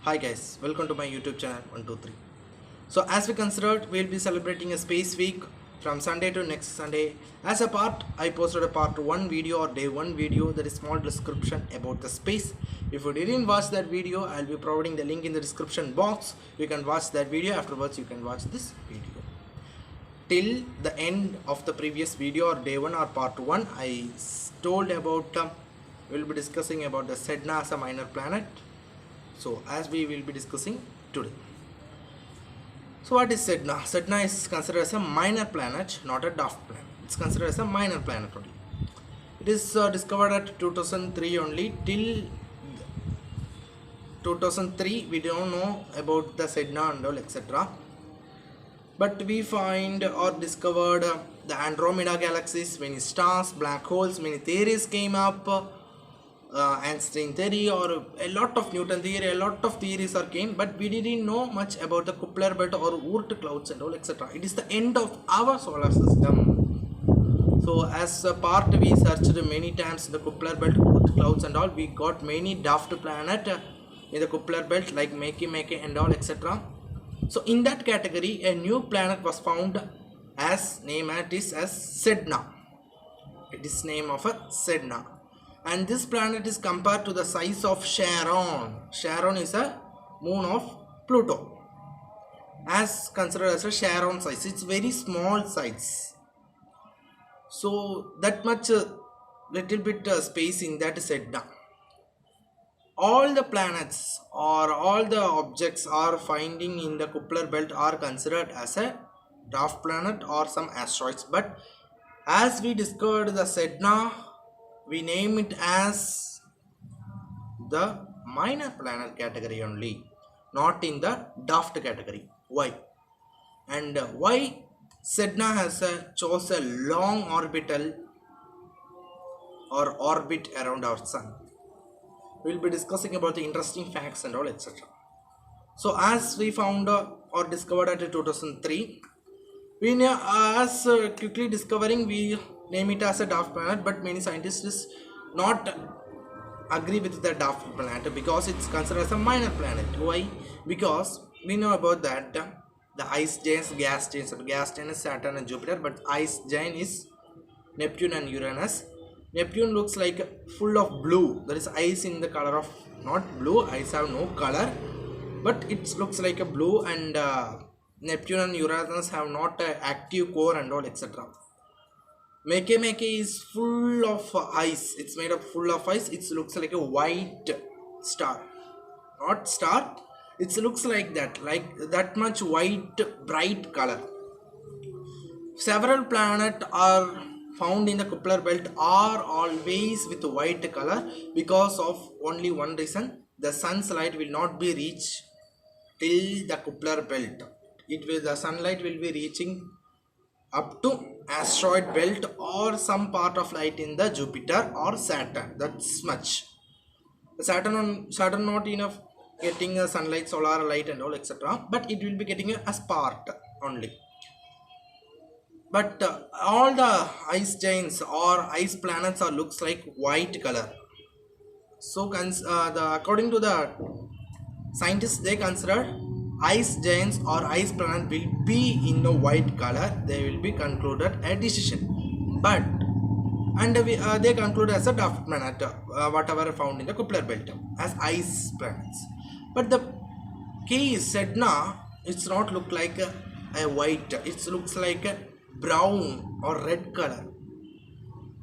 Hi guys, welcome to my YouTube channel 123. So as we considered, we'll be celebrating a space week from Sunday to next Sunday. As a part, I posted a part 1 video or day 1 video, that is small description about the space. If you didn't watch that video, I'll be providing the link in the description box. You can watch that video, afterwards you can watch this video. Till the end of the previous video or day 1 or part 1, I told about, we'll be discussing about the Sedna as a minor planet. So as we will be discussing today. So what is Sedna? Sedna is considered as a minor planet, not a dwarf planet. It's considered as a minor planet only. It is discovered at 2003 only. Till 2003 we don't know about the Sedna and all etc. But we find or discovered the Andromeda galaxies, many stars, black holes, many theories came up. Einstein theory or a lot of Newton theory, a lot of theories are came, but we didn't know much about the Kuiper belt or Oort clouds and all etc. It is the end of our solar system. So as a part we searched many times the Kuiper belt, Oort clouds and all. We got many dwarf planet in the Kuiper belt like Makemake and all etc. So in that category a new planet was found as name it is as Sedna. It is name of a Sedna. And this planet is compared to the size of Charon. Charon is a moon of Pluto. As considered as a Charon size, it's very small size. So that much little bit space in that Sedna. All the planets or all the objects are finding in the Kuiper belt are considered as a dwarf planet or some asteroids. But as we discovered the Sedna, we name it as the minor planet category only, not in the dwarf category. Why? And why Sedna has chose a long orbital or orbit around our sun? We will be discussing about the interesting facts and all etc. So as we found or discovered at 2003, we know, as quickly discovering we name it as a dwarf planet, but many scientists not agree with the dwarf planet because it's considered as a minor planet. Why? Because we know about that the ice giants, gas giants is Saturn and Jupiter, but ice giant is Neptune and Uranus. Neptune looks like full of blue. There is ice in the color of not blue. Ice have no color, but it looks like a blue. And Neptune and Uranus have not active core and all etc. Makemake is full of ice. It's made up full of ice. It looks like a white star, not star. It looks like that much white, bright color. Several planets are found in the Kuiper belt are always with white color because of only one reason: the sun's light will not be reached till the Kuiper belt. The sunlight will be reaching up to asteroid belt or some part of light in the Jupiter or Saturn. That's much. Saturn not enough getting a sunlight, solar light and all etc. But it will be getting a part only. But all the ice giants or ice planets are looks like white color. So according to the scientists, they consider ice giants or ice planet will be in the white color. They will be concluded a decision, but and they conclude as a dwarf planet, whatever found in the Kuiper belt as ice planets. But the key is Sedna. It's not look like a white. It looks like a brown or red color.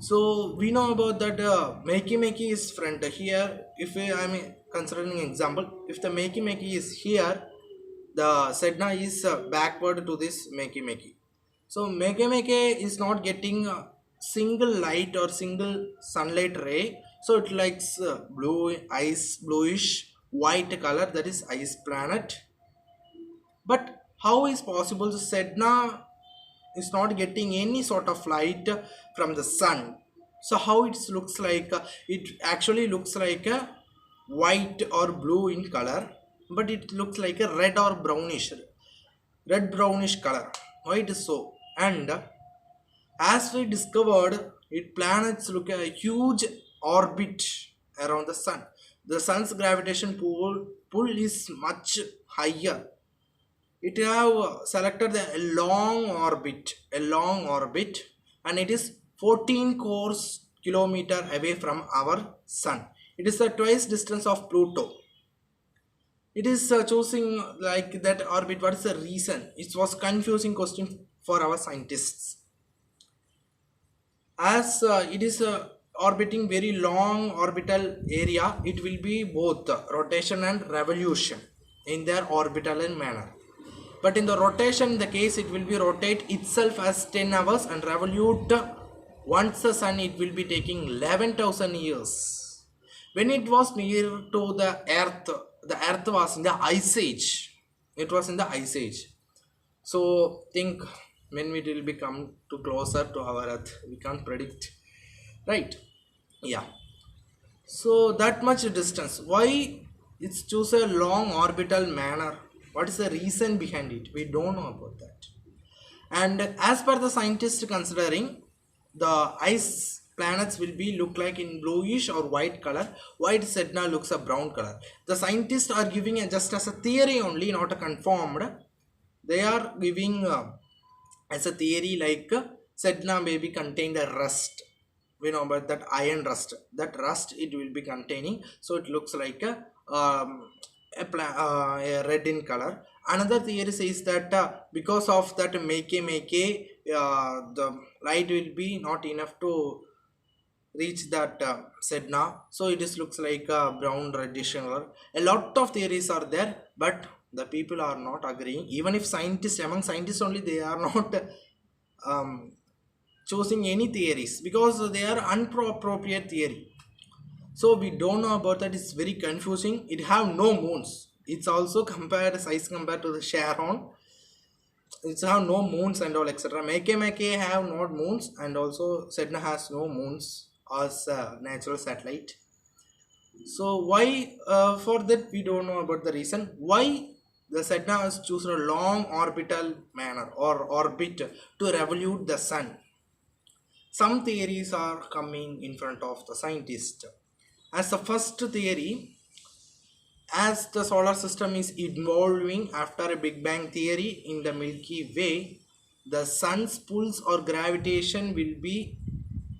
So we know about that Makemake is front here. If I am considering example, if the Makemake is here, the Sedna is backward to this Makemake. So Makemake is not getting a single light or single sunlight ray. So it likes bluish white color, that is ice planet. But how is possible the Sedna is not getting any sort of light from the sun? So how it looks like? It actually looks like a white or blue in color, but it looks like a red brownish color. Why it is so? And as we discovered, it planets look a huge orbit around the sun. The sun's gravitation pull is much higher. It have selected a long orbit, and it is 14 course kilometer away from our sun. It is the twice distance of Pluto. It is choosing like that orbit. What is the reason? It was confusing question for our scientists. As it is orbiting very long orbital area, it will be both rotation and revolution in their orbital manner. But in the rotation, the case, it will be rotate itself as 10 hours and revolute once the sun, it will be taking 11,000 years. When it was near to the earth was in the ice age. It was in the ice age. So think when it will become to closer to our earth, we can't predict, right? Yeah. So that much distance. Why it's choose a long orbital manner? What is the reason behind it? We don't know about that. And as per the scientists considering, the ice planets will be look like in bluish or white color. White Sedna looks a brown color. The scientists are giving a, just as a theory only, not a confirmed. They are giving as a theory like Sedna may be contained a rust. We know about that iron rust. That rust it will be containing, so it looks like a red in color. Another theory says that because of that the light will be not enough to reach that Sedna, so it is looks like a brown reddish color. A lot of theories are there, but the people are not agreeing. Even if scientists, among scientists only, they are not choosing any theories because they are inappropriate theory. So we don't know about that. It's very confusing. It have no moons. It's also compared size compared to the Charon. It's have no moons and all etc. Make have not moons, and also Sedna has no moons as a natural satellite. So why for that we don't know about the reason why the Sedna has chosen a long orbital manner or orbit to revolute the sun. Some theories are coming in front of the scientists. As the first theory, as the solar system is evolving after a Big Bang theory in the Milky Way, the sun's pulls or gravitation will be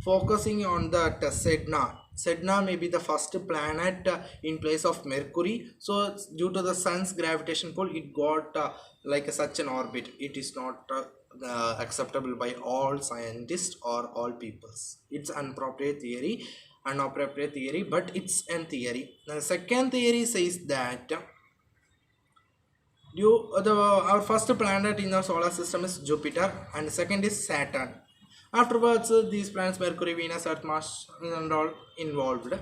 focusing on the Sedna. Sedna may be the first planet in place of Mercury. So due to the sun's gravitation pull, it got like such an orbit. It is not acceptable by all scientists or all peoples. It's inappropriate theory, but it's a theory. The second theory says that our first planet in the solar system is Jupiter, and second is Saturn. Afterwards, these planets Mercury, Venus, Earth, Mars and all involved.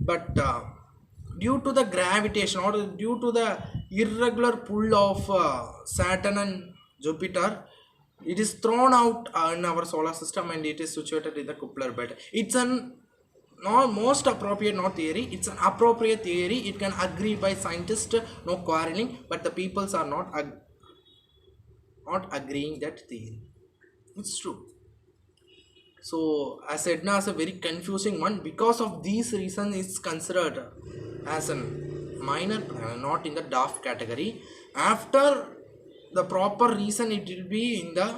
But due to the gravitation or due to the irregular pull of Saturn and Jupiter, it is thrown out in our solar system and it is situated in the Kuiper belt. It's an not most appropriate not theory, it's an appropriate theory. It can agree by scientists, no quarreling, but the peoples are not agreeing that theory. It's true. So as Sedna is a very confusing one. Because of these reasons, it's considered as a minor planet, not in the dwarf category. After the proper reason, it will be in the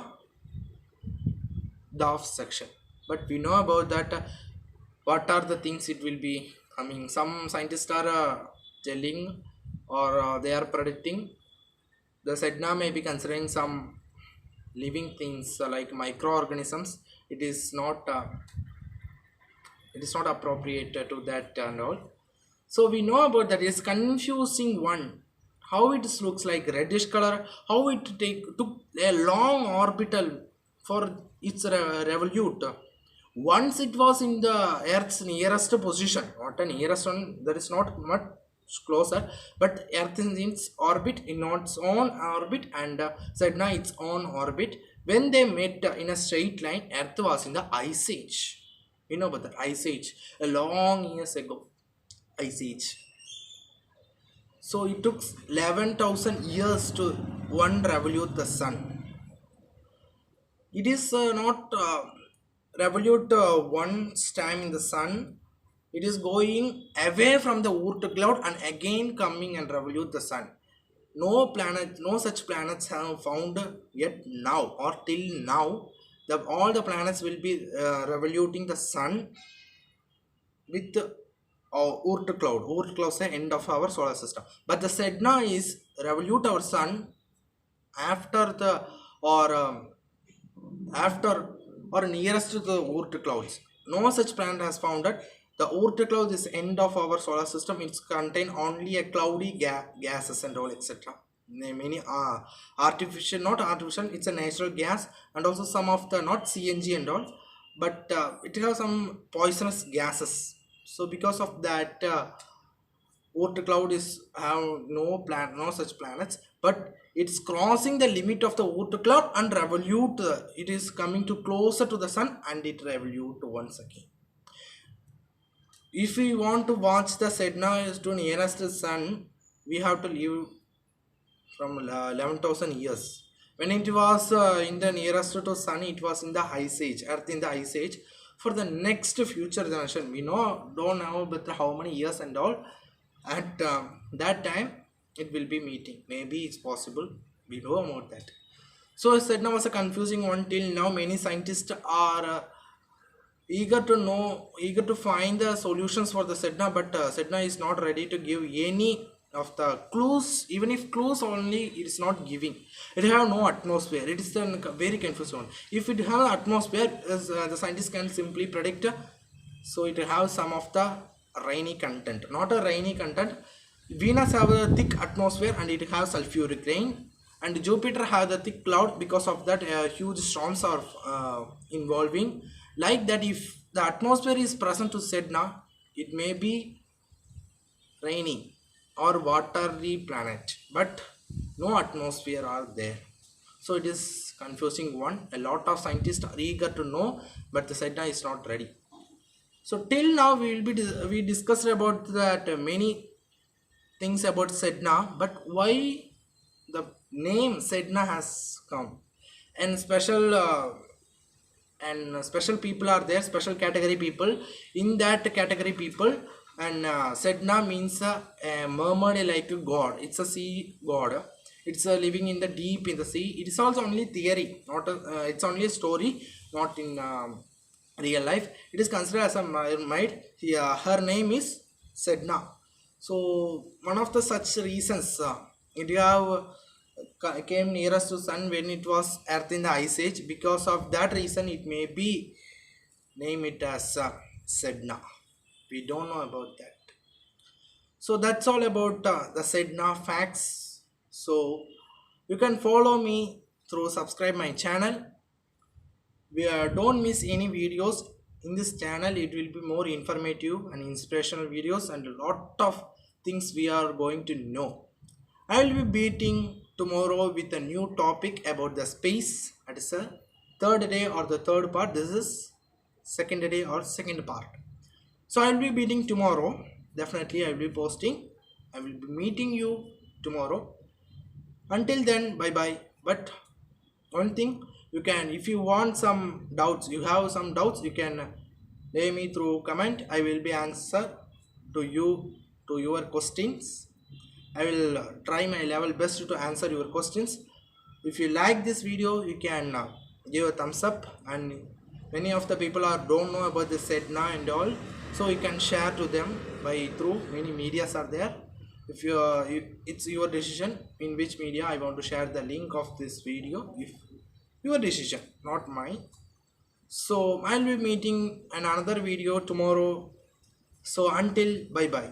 dwarf section. But we know about that. What are the things it will be? I mean, some scientists are telling or they are predicting the Sedna may be considering some living things like microorganisms. It is not appropriate to that and all. So we know about that. It's confusing one. How it looks like reddish color, how it took a long orbital for its revolute. Once it was in the Earth's nearest position, not a nearest one, there is not much closer, but Earth is in its orbit, in its own orbit, and Sedna its own orbit. When they met in a straight line, Earth was in the ice age. You know about that ice age, a long years ago, ice age. So it took 11,000 years to one revolute the sun. It is not revolute once time in the sun. It is going away from the Oort cloud and again coming and revolute the sun. No such planets have found yet now or till now. All the planets will be revoluting the sun with Oort cloud. Oort cloud is the end of our solar system. But the Sedna is revolute our sun after the or after or nearest to the Oort clouds. No such planet has found that the Oort cloud is end of our solar system. It's contain only a cloudy gases and all etc. Many artificial, not artificial, it's a natural gas, and also some of the not CNG and all, but it has some poisonous gases. So because of that, Oort cloud is have no such planets, but it's crossing the limit of the Oort cloud and revolute. It is coming to closer to the sun and it revolute once again. If we want to watch the Sedna to nearest the sun, we have to live from 11,000 years. When it was in the nearest to sun, it was in the ice age, earth in the ice age. For the next future generation, we don't know but how many years and all. At that time it will be meeting, maybe it's possible, we know about that. So Sedna was a confusing one till now. Many scientists are eager to find the solutions for the Sedna, but Sedna is not ready to give any of the clues. Even if clues only, it is not giving. It have no atmosphere. It is a very confused one. If it have atmosphere, the scientists can simply predict, so it have some of the rainy content, not a rainy content. Venus have a thick atmosphere and it has sulfuric rain, and Jupiter have the thick cloud. Because of that, huge storms are involving. Like that, if the atmosphere is present to Sedna, it may be rainy or watery planet, but no atmosphere are there. So it is confusing one. A lot of scientists are eager to know, but the Sedna is not ready. So till now we discussed about that many things about Sedna, but why the name Sedna has come, and special people are there, special category people. In that category people, and Sedna means a mermaid like a god. It's a sea god. It's living in the deep in the sea. It is also only theory, not it's only a story, not in real life. It is considered as a mermaid. Her name is Sedna. So one of the such reasons, India came nearest to sun when it was earth in the ice age. Because of that reason, it may be name it as Sedna. We don't know about that. So that's all about the Sedna facts. So you can follow me through subscribe my channel. We don't miss any videos in this channel. It will be more informative and inspirational videos, and a lot of things we are going to know. I will be meeting tomorrow with a new topic about the space. It is a third day or the third part. This is second day or second part. So I will be meeting tomorrow. Definitely I will be posting. I will be meeting you tomorrow. Until then, bye bye. But one thing, you can, if you want some doubts, you have some doubts, you can lay me through comment. I will be answer to you, to your questions. I will try my level best to answer your questions. If you like this video, you can give a thumbs up, and many of the people don't know about the Sedna and all, so you can share to them by through many medias are there. If it's your decision in which media I want to share the link of this video. If your decision, not mine. So I'll be meeting another video tomorrow. So until bye bye.